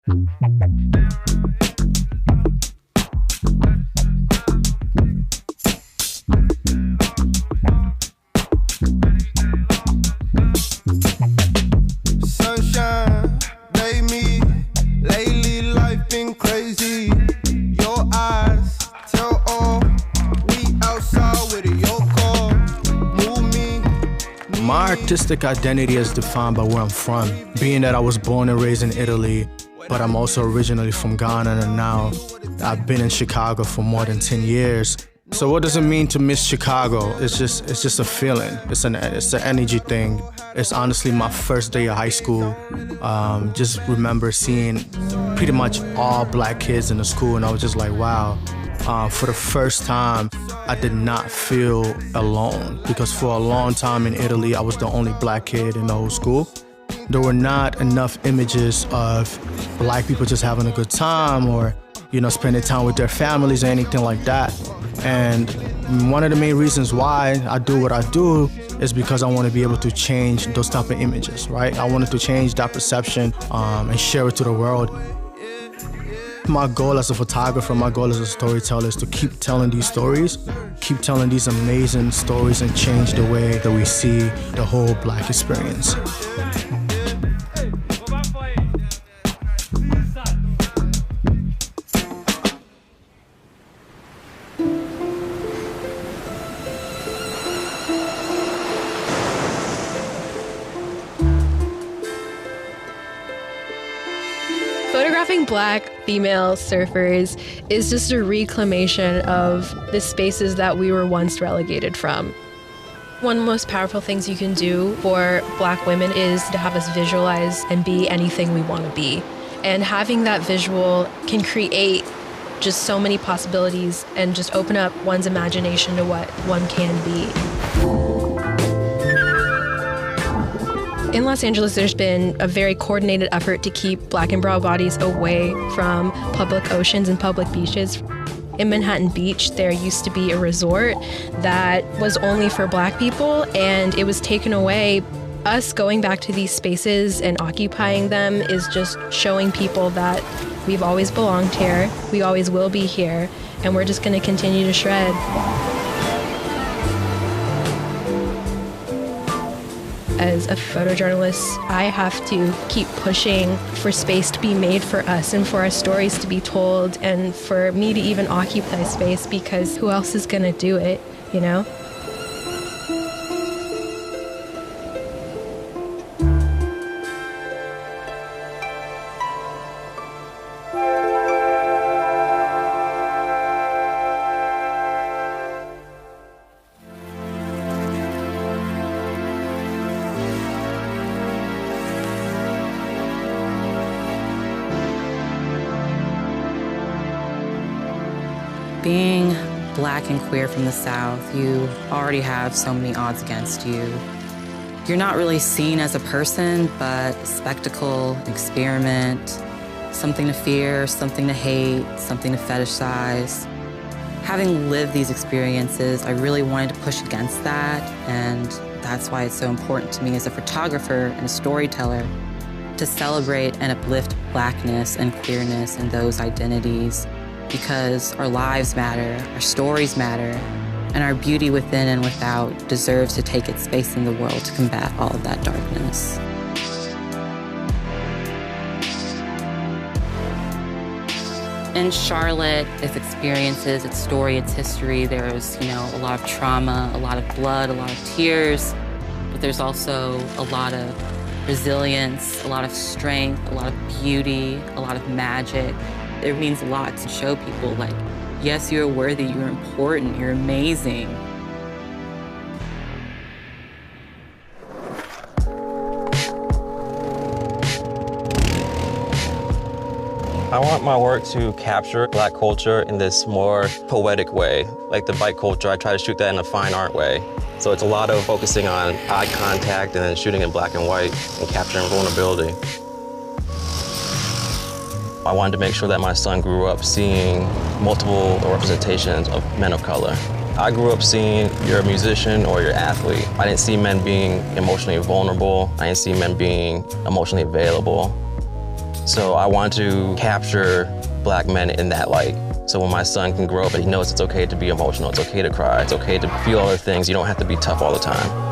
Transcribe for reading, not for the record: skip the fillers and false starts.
Sunshine, baby, lately life been crazy. Your eyes tell all, we outside with your call. Move me. My artistic identity is defined by where I'm from. Being that I was born and raised in Italy, but I'm also originally from Ghana, and now I've been in Chicago for more than 10 years. So what does it mean to miss Chicago? It's just a feeling. It's an energy thing. It's honestly my first day of high school. Just remember seeing pretty much all black kids in the school, and I was just like, wow. For the first time, I did not feel alone, because for a long time in Italy, I was the only black kid in the whole school. There were not enough images of black people just having a good time or, spending time with their families or anything like that. And one of the main reasons why I do what I do is because I want to be able to change those type of images, right? I wanted to change that perception and share it to the world. My goal as a photographer, my goal as a storyteller is to keep telling these stories, keep telling these amazing stories and change the way that we see the whole black experience. Photographing black female surfers is just a reclamation of the spaces that we were once relegated from. One of the most powerful things you can do for black women is to have us visualize and be anything we want to be. And having that visual can create just so many possibilities and just open up one's imagination to what one can be. In Los Angeles, there's been a very coordinated effort to keep black and brown bodies away from public oceans and public beaches. In Manhattan Beach, there used to be a resort that was only for black people, and it was taken away. Us going back to these spaces and occupying them is just showing people that we've always belonged here, we always will be here, and we're just going to continue to shred. As a photojournalist, I have to keep pushing for space to be made for us and for our stories to be told and for me to even occupy space, because who else is going to do it, you know? Being black and queer from the South, you already have so many odds against you. You're not really seen as a person, but a spectacle, experiment, something to fear, something to hate, something to fetishize. Having lived these experiences, I really wanted to push against that, and that's why it's so important to me as a photographer and a storyteller to celebrate and uplift blackness and queerness and those identities, because our lives matter, our stories matter, and our beauty within and without deserves to take its space in the world to combat all of that darkness. In Charlotte, its experiences, its story, its history, there's, a lot of trauma, a lot of blood, a lot of tears, but there's also a lot of resilience, a lot of strength, a lot of beauty, a lot of magic. It means a lot to show people, like, yes, you're worthy, you're important, you're amazing. I want my work to capture black culture in this more poetic way. Like the bike culture, I try to shoot that in a fine art way. So it's a lot of focusing on eye contact and then shooting in black and white and capturing vulnerability. I wanted to make sure that my son grew up seeing multiple representations of men of color. I grew up seeing you're a musician or you're an athlete. I didn't see men being emotionally vulnerable. I didn't see men being emotionally available. So I want to capture Black men in that light. So when my son can grow up and he knows it's okay to be emotional, it's okay to cry, it's okay to feel other things, you don't have to be tough all the time.